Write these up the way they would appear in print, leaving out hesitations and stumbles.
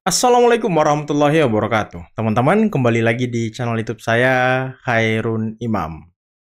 Assalamualaikum warahmatullahi wabarakatuh. Teman-teman, kembali lagi di channel YouTube saya, Khairun Imam.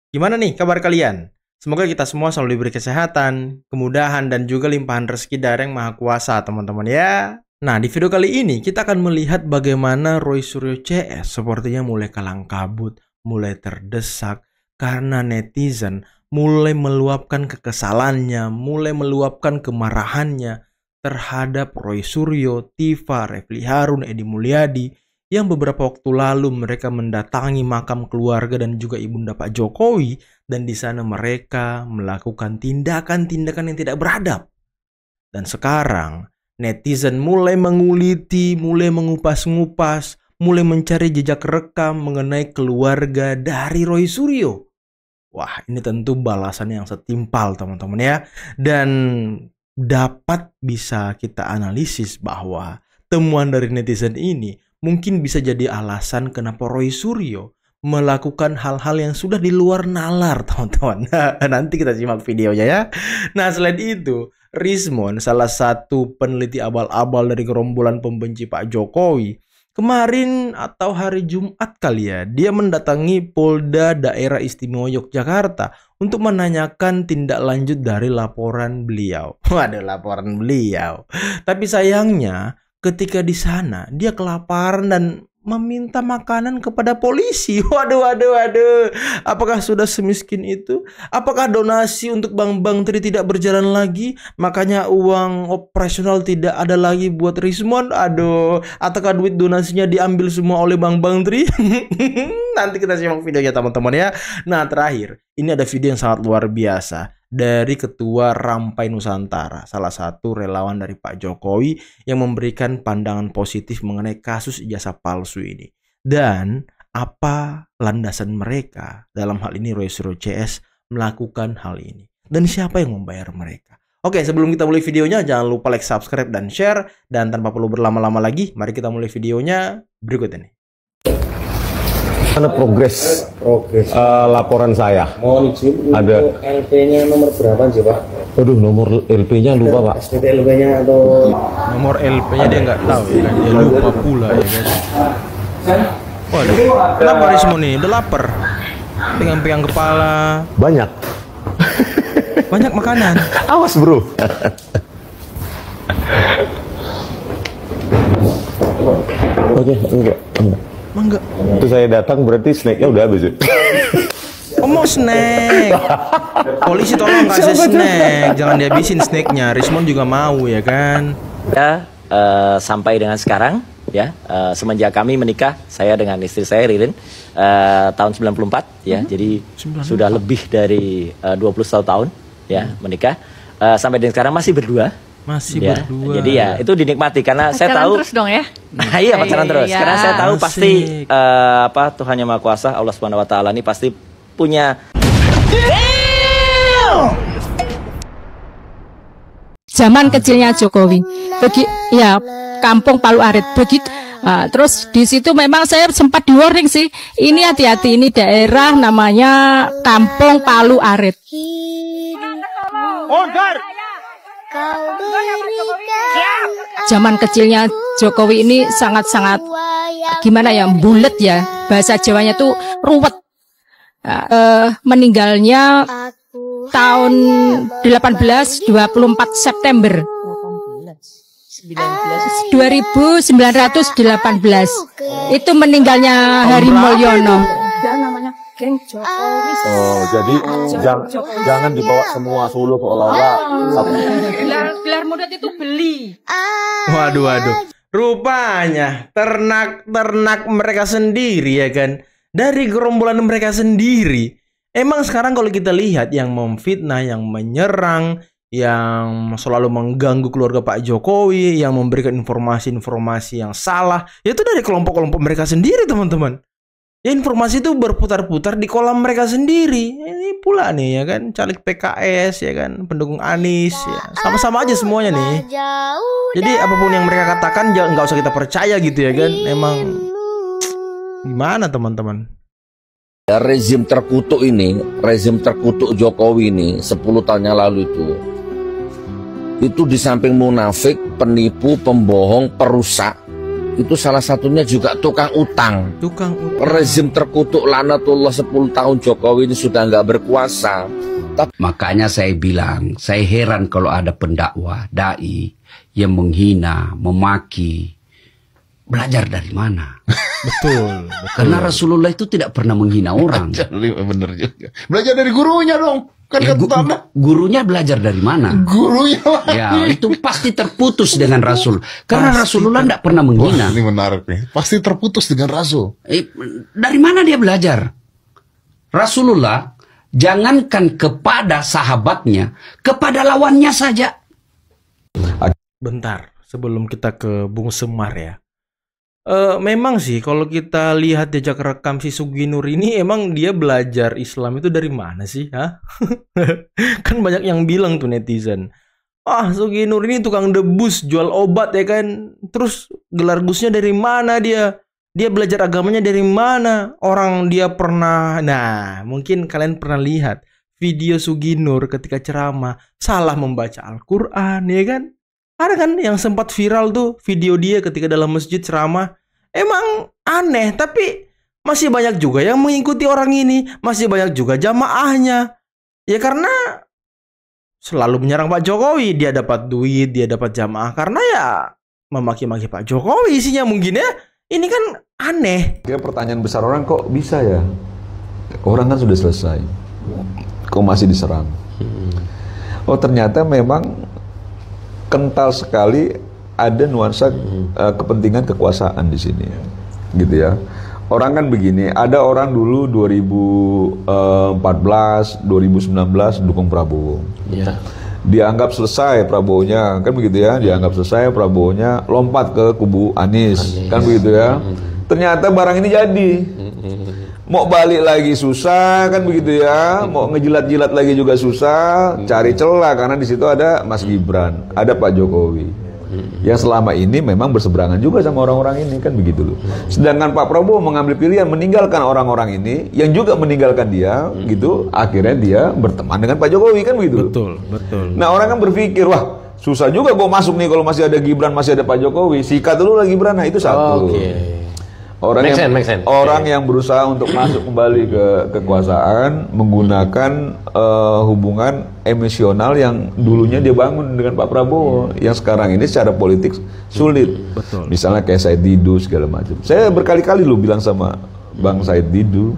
Gimana nih kabar kalian? Semoga kita semua selalu diberi kesehatan, kemudahan, dan juga limpahan rezeki dari Yang Maha Kuasa, teman-teman ya. Nah, di video kali ini kita akan melihat bagaimana Roy Suryo CS sepertinya mulai kalang kabut, mulai terdesak, karena netizen mulai meluapkan kekesalannya, mulai meluapkan kemarahannya terhadap Roy Suryo, Tifa, Refli Harun, Edi Mulyadi yang beberapa waktu lalu mereka mendatangi makam keluarga dan juga ibunda Pak Jokowi, dan di sana mereka melakukan tindakan-tindakan yang tidak beradab. Dan sekarang netizen mulai menguliti, mulai mengupas-ngupas, mulai mencari jejak rekam mengenai keluarga dari Roy Suryo. Wah, ini tentu balasan yang setimpal, teman-teman ya. Dan dapat bisa kita analisis bahwa temuan dari netizen ini mungkin bisa jadi alasan kenapa Roy Suryo melakukan hal-hal yang sudah di luar nalar, teman-teman. Nanti kita simak videonya ya. Nah, selain itu, Rismon, salah satu peneliti abal-abal dari gerombolan pembenci Pak Jokowi, kemarin atau hari Jumat kali ya, dia mendatangi Polda Daerah Istimewa Yogyakarta untuk menanyakan tindak lanjut dari laporan beliau. Waduh, laporan beliau. Tapi sayangnya ketika di sana dia kelaparan dan meminta makanan kepada polisi. Waduh. Apakah sudah semiskin itu? Apakah donasi untuk Bank Tri tidak berjalan lagi? Makanya uang operasional tidak ada lagi buat Rismon? Aduh, ataukah duit donasinya diambil semua oleh Bank Tri? Nanti kita simak videonya, teman-teman ya. Nah, terakhir, ini ada video yang sangat luar biasa dari Ketua Rampai Nusantara, salah satu relawan dari Pak Jokowi yang memberikan pandangan positif mengenai kasus ijazah palsu ini. Dan apa landasan mereka, dalam hal ini Roy Suryo CS, melakukan hal ini. Dan siapa yang membayar mereka. Oke, sebelum kita mulai videonya, jangan lupa like, subscribe, dan share. Dan tanpa perlu berlama-lama lagi, mari kita mulai videonya berikut ini. Mana progres laporan saya? Mohon izin, ada LP-nya nomor berapa sih Pak? Aduh, nomor LP-nya lupa Pak. SPT LP-nya atau Nomor LP-nya dia nggak tahu ya kan, dia lupa pula ya kan. Waduh, kenapa Rismon nih? Udah lapar, pegang-pegang kepala. Banyak. Banyak makanan. Awas bro. Oke, enggak. Mangga. Itu saya datang berarti snacknya udah habis ya? Oh, mau snack. Polisi tolong kasih snack, jangan dihabisin snacknya. Rismon juga mau ya kan. Ya, sampai dengan sekarang ya, semenjak kami menikah, saya dengan istri saya Ririn tahun 94 ya. Jadi 94. sudah lebih dari 21 tahun ya menikah. Sampai dengan sekarang masih berdua. Masih ya, berdua. jadi ya itu dinikmati karena pacaran saya tahu terus dong ya. Nah, iya pacaran terus. Iya. Karena saya tahu Asik. pasti Tuhan Yang Maha Kuasa, Allah Subhanahu wa taala ini pasti punya zaman kecilnya Jokowi. Ya, kampung Palu Arit. Begitu. Terus di situ memang saya sempat di warning sih. Ini hati-hati, ini daerah namanya Kampung Palu Arit. Zaman kecilnya Jokowi ini sangat-sangat gimana ya, bulet ya. Bahasa Jawanya tuh ruwet. Meninggalnya tahun 1824 September 1918. Itu meninggalnya Hari Mulyono. Oh, jadi jangan dibawa semua Solo seolah-olah. Gelar muda itu beli. Waduh. Rupanya ternak mereka sendiri ya kan. Dari gerombolan mereka sendiri. Emang sekarang kalau kita lihat yang memfitnah, yang menyerang, yang selalu mengganggu keluarga Pak Jokowi, yang memberikan informasi-informasi yang salah, itu dari kelompok-kelompok mereka sendiri, teman-teman. Ya, informasi itu berputar-putar di kolam mereka sendiri. Ini pula nih ya kan, caleg PKS ya kan, pendukung Anies ya. Sama-sama aja semuanya nih. Jadi apapun yang mereka katakan nggak usah kita percaya gitu ya kan. Emang gimana teman-teman? Rezim terkutuk ini, rezim terkutuk Jokowi ini 10 tahun yang lalu itu di samping munafik, penipu, pembohong, perusak, itu salah satunya juga tukang utang. Tukang utang. Rezim terkutuk laknatullah 10 tahun Jokowi ini sudah nggak berkuasa. Makanya saya bilang, saya heran kalau ada pendakwah, dai yang menghina, memaki. Belajar dari mana? Betul. Karena Rasulullah itu tidak pernah menghina orang. Bener juga. Belajar dari gurunya dong. Kan Gurunya belajar dari mana? Gurunya. Ya, itu pasti terputus dengan Rasul. Karena Rasulullah tidak pernah menghina. Wah, ini menarik nih. Pasti terputus dengan Rasul. Dari mana dia belajar? Rasulullah, jangankan kepada sahabatnya, kepada lawannya saja. Bentar, sebelum kita ke Bung Semar ya. Memang sih kalau kita lihat jejak rekam si Suginur ini, emang dia belajar Islam itu dari mana sih? Hah? Kan banyak yang bilang tuh netizen, Suginur ini tukang debus, jual obat ya kan. Terus gelar gusnya dari mana dia? Dia belajar agamanya dari mana? Orang dia pernah, nah mungkin kalian pernah lihat video Suginur ketika ceramah salah membaca Al-Quran ya kan? Ada kan yang sempat viral tuh video dia ketika dalam masjid ceramah. Emang aneh, tapi masih banyak juga yang mengikuti orang ini. Masih banyak juga jamaahnya. Ya karena selalu menyerang Pak Jokowi. Dia dapat duit, dia dapat jamaah. Karena ya memaki-maki Pak Jokowi isinya mungkin ya. Ini kan aneh. Pertanyaan besar orang, kok bisa ya? Orang kan sudah selesai. Kok masih diserang? Oh ternyata memang kental sekali ada nuansa kepentingan kekuasaan di sini, gitu ya. Orang kan begini, ada orang dulu 2014, 2019 dukung Prabowo. Yeah. Dianggap selesai Prabowo-nya, kan begitu ya. Dianggap selesai Prabowo-nya, lompat ke kubu Anies. Kan begitu ya. Ternyata barang ini jadi. Mau balik lagi susah, kan begitu ya. Mau ngejilat-jilat lagi juga susah. Cari celah karena di situ ada Mas Gibran, ada Pak Jokowi. Yang selama ini memang berseberangan juga sama orang-orang ini, kan begitu loh. Sedangkan Pak Prabowo mengambil pilihan meninggalkan orang-orang ini yang juga meninggalkan dia, gitu. Akhirnya dia berteman dengan Pak Jokowi, kan begitu. Betul, betul. Nah orang kan berpikir, wah susah juga gue masuk nih kalau masih ada Gibran, masih ada Pak Jokowi. Sikat dulu lah Gibran, nah itu satu. Orang yang berusaha untuk masuk kembali ke kekuasaan menggunakan hubungan emosional yang dulunya dia bangun dengan Pak Prabowo, yang sekarang ini secara politik sulit. Betul. Misalnya kayak Said Didu segala macam. Saya berkali-kali lu bilang sama Bang Said Didu,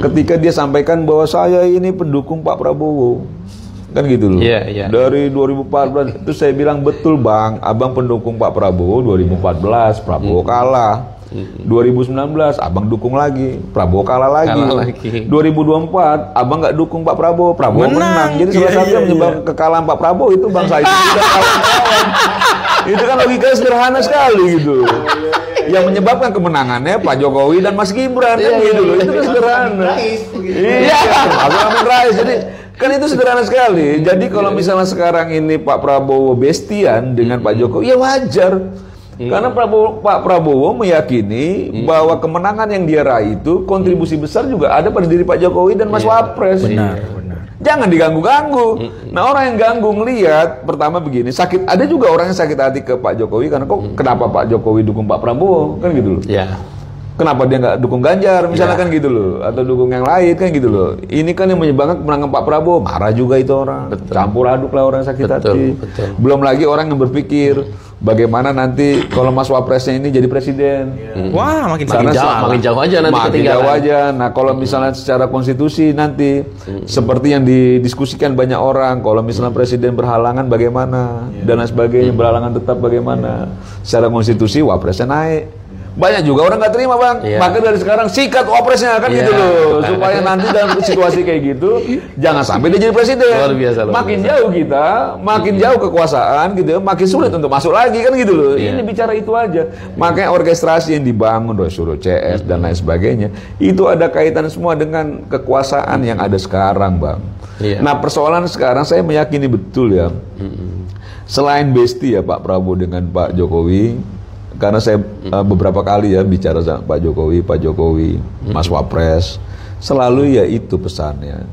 ketika dia sampaikan bahwa saya ini pendukung Pak Prabowo, kan gitu loh. Dari 2014 itu saya bilang, betul Bang, abang pendukung Pak Prabowo 2014, Prabowo kalah. 2019 abang dukung lagi, Prabowo kalah lagi. 2024 abang nggak dukung Pak Prabowo, Prabowo menang. Jadi salah satu yang menyebabkan kekalahan Pak Prabowo itu Bang Said tidak kalah-kalah. Itu kan logika sederhana sekali gitu. Yang menyebabkan kemenangannya Pak Jokowi dan Mas Gibran, kan gitu loh. Itu kan sederhana. Iya, Amin Rais. Jadi kan itu sederhana sekali. Jadi kalau misalnya sekarang ini Pak Prabowo bestian dengan Pak Jokowi, ya wajar. Karena Pak Prabowo meyakini bahwa kemenangan yang dia raih itu kontribusi besar juga ada pada diri Pak Jokowi dan Mas Wapres. Benar. Jangan diganggu-ganggu. Nah orang yang ganggu ngelihat, pertama begini, sakit. Ada juga orang yang sakit hati ke Pak Jokowi karena kenapa Pak Jokowi dukung Pak Prabowo, kan gitu loh. Kenapa dia nggak dukung Ganjar, misalnya kan gitu loh, atau dukung yang lain, kan gitu loh. Ini kan yang menyebabkan kemenangan Pak Prabowo, marah juga itu orang. Campur aduk lah orang sakit hati. Belum lagi orang yang berpikir bagaimana nanti kalau Mas Wapresnya ini jadi presiden. Wah, makin jauh aja nanti ketinggalan. Jauh aja. Nah, kalau misalnya secara konstitusi nanti seperti yang didiskusikan banyak orang, kalau misalnya presiden berhalangan bagaimana dan lain sebagainya, berhalangan tetap bagaimana. Secara konstitusi Wapresnya naik. Banyak juga orang nggak terima Bang, maka dari sekarang sikat Wapresnya, kan gitu loh, supaya nanti dalam situasi kayak gitu jangan sampai dia jadi presiden. Makin jauh kita, makin jauh kekuasaan gitu, makin sulit untuk masuk lagi, kan gitu loh. Ini bicara itu aja. Makanya orkestrasi yang dibangun oleh suruh CS dan lain sebagainya itu ada kaitan semua dengan kekuasaan yang ada sekarang Bang. Nah persoalan sekarang saya meyakini betul ya, selain bestie ya Pak Prabowo dengan Pak Jokowi. Karena saya beberapa kali ya bicara sama Pak Jokowi, Mas Wapres, selalu ya itu pesannya.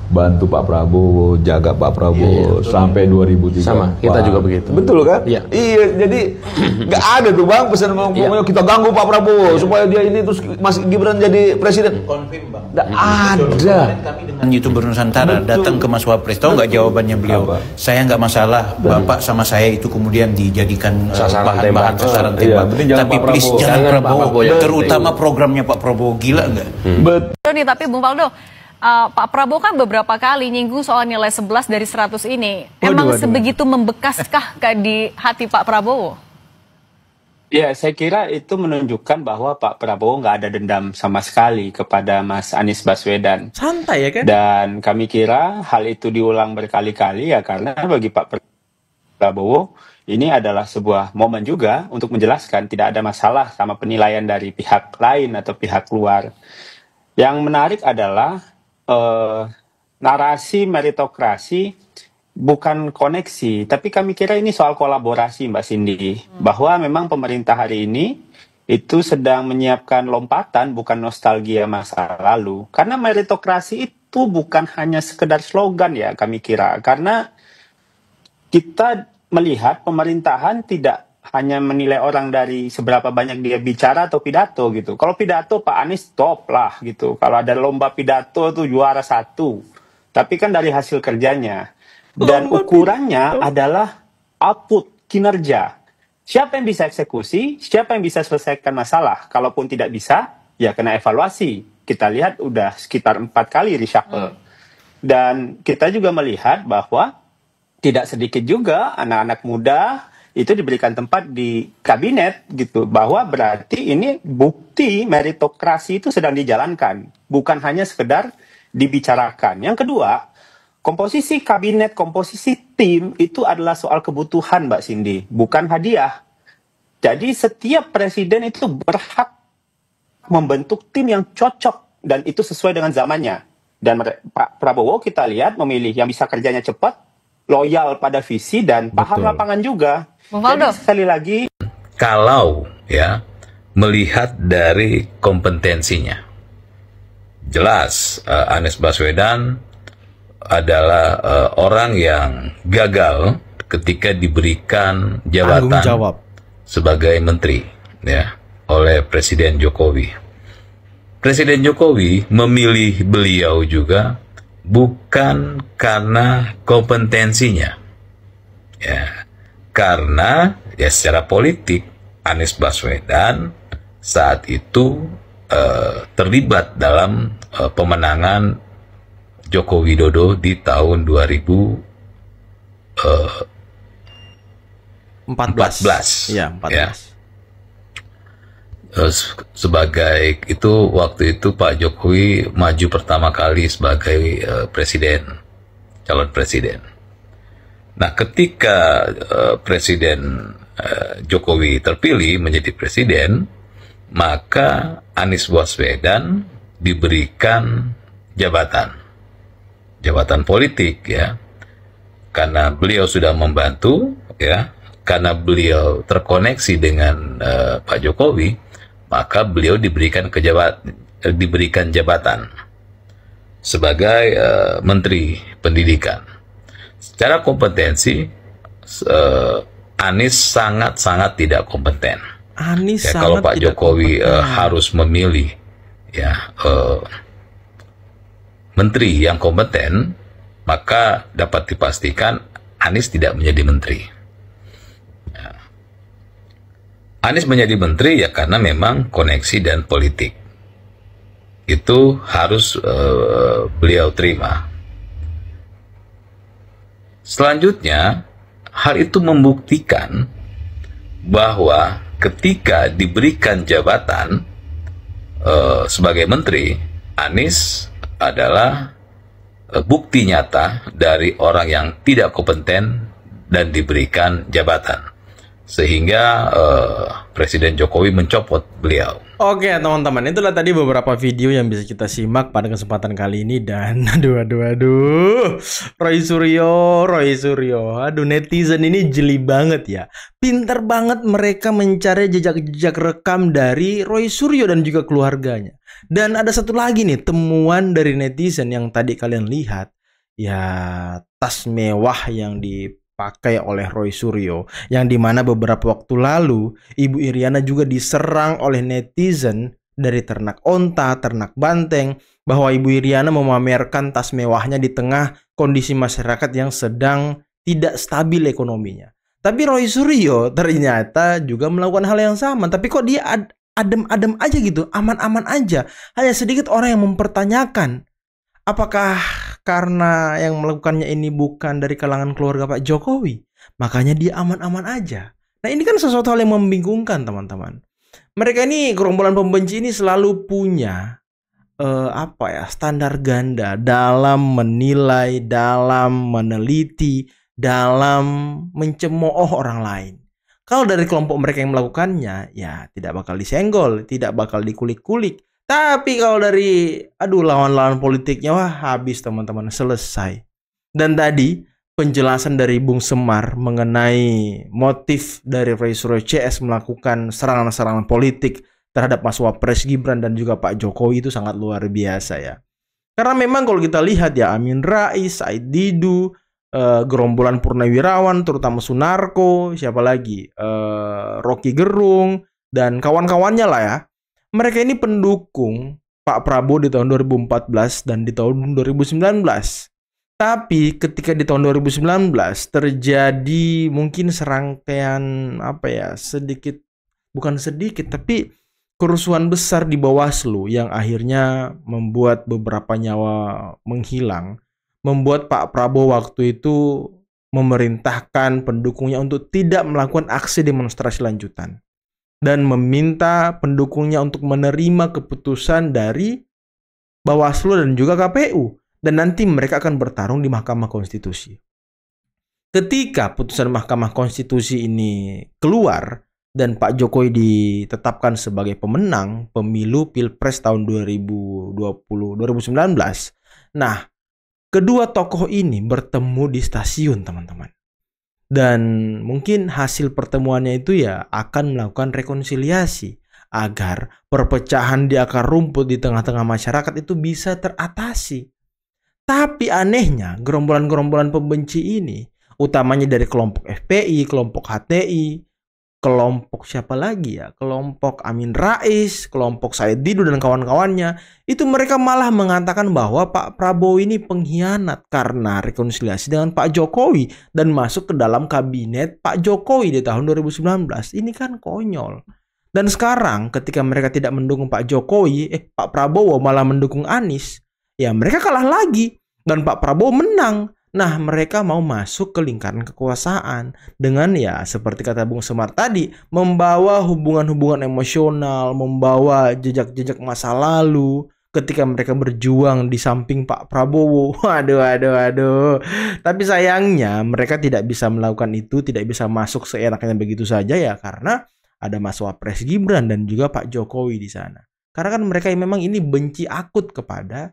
bantu Pak Prabowo, jaga Pak Prabowo sampai 2034. Sama, kita juga begitu. Betul kan? Iya, jadi nggak ada tuh Bang pesan pokoknya kita ganggu Pak Prabowo supaya dia ini terus Mas Gibran jadi presiden. Konfirm Bang. Nggak ada. Dengan YouTuber Nusantara datang ke Mas Wapres, tahu nggak jawabannya beliau? Saya nggak masalah, Bapak sama saya itu kemudian dijadikan bahan-bahan sasaran tembak. Tapi please jangan Prabowo, terutama programnya Pak Prabowo, gila nggak? Betul nih, tapi Bung Faldo, Pak Prabowo kan beberapa kali nyinggung soal nilai 11 dari 100 ini. Emang sebegitu membekaskah di hati Pak Prabowo? Ya, saya kira itu menunjukkan bahwa Pak Prabowo nggak ada dendam sama sekali kepada Mas Anies Baswedan. Santai ya kan? Dan kami kira hal itu diulang berkali-kali ya karena bagi Pak Prabowo ini adalah sebuah momen juga untuk menjelaskan tidak ada masalah sama penilaian dari pihak lain atau pihak luar. Yang menarik adalah narasi meritokrasi bukan koneksi, tapi kami kira ini soal kolaborasi Mbak Cindy, bahwa memang pemerintah hari ini itu sedang menyiapkan lompatan bukan nostalgia masa lalu, karena meritokrasi itu bukan hanya sekedar slogan ya kami kira, karena kita melihat pemerintahan tidak hanya menilai orang dari seberapa banyak dia bicara atau pidato gitu. Kalau pidato Pak Anies top lah gitu. Kalau ada lomba pidato tuh juara 1. Tapi kan dari hasil kerjanya. Dan ukurannya adalah output, kinerja. Siapa yang bisa eksekusi, siapa yang bisa selesaikan masalah. Kalaupun tidak bisa, ya kena evaluasi. Kita lihat udah sekitar 4 kali reshuffle. Dan kita juga melihat bahwa tidak sedikit juga anak-anak muda itu diberikan tempat di kabinet gitu, bahwa berarti ini bukti meritokrasi itu sedang dijalankan, bukan hanya sekedar dibicarakan. Yang kedua, komposisi kabinet, komposisi tim itu adalah soal kebutuhan Mbak Cindy, bukan hadiah. Jadi setiap presiden itu berhak membentuk tim yang cocok dan itu sesuai dengan zamannya. Dan Pak Prabowo kita lihat memilih yang bisa kerjanya cepat, loyal pada visi dan paham lapangan juga. Jadi sekali lagi, kalau ya melihat dari kompetensinya, jelas Anies Baswedan adalah orang yang gagal ketika diberikan jabatan sebagai menteri ya oleh Presiden Jokowi. Presiden Jokowi memilih beliau juga bukan karena kompetensinya, ya. Karena ya secara politik Anies Baswedan saat itu terlibat dalam pemenangan Joko Widodo di tahun 2014. Ya, 14. Ya. Sebagai itu waktu itu Pak Jokowi maju pertama kali sebagai calon presiden. Nah, ketika Presiden Jokowi terpilih menjadi presiden, maka Anies Baswedan diberikan jabatan politik ya, karena beliau sudah membantu ya, karena beliau terkoneksi dengan Pak Jokowi, maka beliau diberikan jabatan sebagai Menteri Pendidikan. Secara kompetensi, Anies sangat-sangat tidak kompeten. Anies ya, kalau Pak Jokowi harus memilih ya menteri yang kompeten, maka dapat dipastikan Anies tidak menjadi menteri. Ya. Anies menjadi menteri ya karena memang koneksi dan politik. Itu harus beliau terima. Selanjutnya, hal itu membuktikan bahwa ketika diberikan jabatan sebagai menteri, Anies adalah bukti nyata dari orang yang tidak kompeten dan diberikan jabatan. Sehingga Presiden Jokowi mencopot beliau. Oke teman-teman, itulah tadi beberapa video yang bisa kita simak pada kesempatan kali ini. Dan aduh Roy Suryo, aduh netizen ini jeli banget ya. Pinter banget mereka mencari jejak rekam dari Roy Suryo dan juga keluarganya. Dan ada satu lagi nih temuan dari netizen yang tadi kalian lihat. ya tas mewah yang dipakai oleh Roy Suryo, yang dimana beberapa waktu lalu Ibu Iriana juga diserang oleh netizen dari ternak onta, ternak banteng, bahwa Ibu Iriana memamerkan tas mewahnya di tengah kondisi masyarakat yang sedang tidak stabil ekonominya. Tapi Roy Suryo ternyata juga melakukan hal yang sama. Tapi kok dia adem-adem aja gitu, aman-aman aja. Hanya sedikit orang yang mempertanyakan, apakah karena yang melakukannya ini bukan dari kalangan keluarga Pak Jokowi, makanya dia aman-aman aja. Nah, ini kan sesuatu hal yang membingungkan, teman-teman. Mereka ini, gerombolan pembenci ini selalu punya standar ganda dalam menilai, dalam meneliti, dalam mencemooh orang lain. Kalau dari kelompok mereka yang melakukannya, ya tidak bakal disenggol, tidak bakal dikulik-kulik. Tapi kalau dari lawan-lawan politiknya, wah habis teman-teman, selesai. Dan tadi penjelasan dari Bung Semar mengenai motif dari Roy Suryo CS melakukan serangan-serangan politik terhadap Mas Wapres Gibran dan juga Pak Jokowi itu sangat luar biasa ya. Karena memang kalau kita lihat ya, Amin Rais, Said Didu, gerombolan Purnawirawan, terutama Sunarko, siapa lagi, Rocky Gerung, dan kawan-kawannya lah ya. Mereka ini pendukung Pak Prabowo di tahun 2014 dan di tahun 2019. Tapi ketika di tahun 2019 terjadi mungkin serangkaian tapi kerusuhan besar di Bawaslu yang akhirnya membuat beberapa nyawa menghilang, membuat Pak Prabowo waktu itu memerintahkan pendukungnya untuk tidak melakukan aksi demonstrasi lanjutan dan meminta pendukungnya untuk menerima keputusan dari Bawaslu dan juga KPU. Dan nanti mereka akan bertarung di Mahkamah Konstitusi. Ketika putusan Mahkamah Konstitusi ini keluar dan Pak Jokowi ditetapkan sebagai pemenang pemilu Pilpres tahun 2019. Nah, kedua tokoh ini bertemu di stasiun, teman-teman. Dan mungkin hasil pertemuannya itu ya akan melakukan rekonsiliasi agar perpecahan di akar rumput di tengah-tengah masyarakat itu bisa teratasi. Tapi anehnya, gerombolan-gerombolan pembenci ini, utamanya dari kelompok FPI, kelompok HTI, kelompok siapa lagi ya, kelompok Amin Rais, kelompok Said Didu dan kawan-kawannya, itu mereka malah mengatakan bahwa Pak Prabowo ini pengkhianat karena rekonsiliasi dengan Pak Jokowi dan masuk ke dalam kabinet Pak Jokowi di tahun 2019. Ini kan konyol. Dan sekarang ketika mereka tidak mendukung Pak Jokowi, Pak Prabowo malah mendukung Anies, ya mereka kalah lagi dan Pak Prabowo menang. Nah, mereka mau masuk ke lingkaran kekuasaan dengan ya seperti kata Bung Semar tadi, membawa hubungan-hubungan emosional, membawa jejak-jejak masa lalu ketika mereka berjuang di samping Pak Prabowo. Waduh. Tapi sayangnya mereka tidak bisa melakukan itu, tidak bisa masuk seenaknya begitu saja ya, karena ada Mas Wapres Gibran dan juga Pak Jokowi di sana. Karena kan mereka memang ini benci akut kepada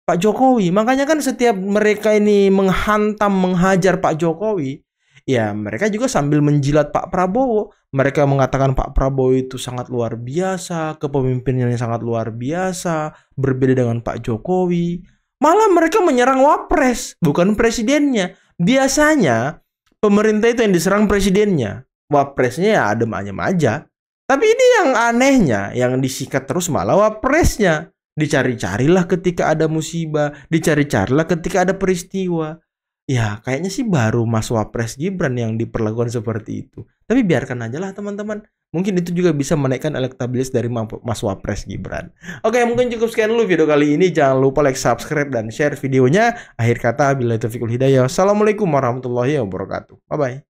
Pak Jokowi. Makanya kan setiap mereka ini menghantam, menghajar Pak Jokowi, ya mereka juga sambil menjilat Pak Prabowo. Mereka mengatakan Pak Prabowo itu sangat luar biasa, kepemimpinannya sangat luar biasa, berbeda dengan Pak Jokowi. Malah mereka menyerang Wapres, bukan presidennya. Biasanya pemerintah itu yang diserang presidennya, Wapresnya ya adem-adem aja. Tapi ini yang anehnya, yang disikat terus malah Wapresnya. Dicari-carilah ketika ada musibah, dicari-carilah ketika ada peristiwa. Ya kayaknya sih baru Mas Wapres Gibran yang diperlakukan seperti itu. Tapi biarkan aja lah teman-teman. Mungkin itu juga bisa menaikkan elektabilitas dari Mas Wapres Gibran. Oke, mungkin cukup sekian dulu video kali ini. Jangan lupa like, subscribe, dan share videonya. Akhir kata, billahi taufiq wal hidayah. Assalamualaikum warahmatullahi wabarakatuh. Bye-bye.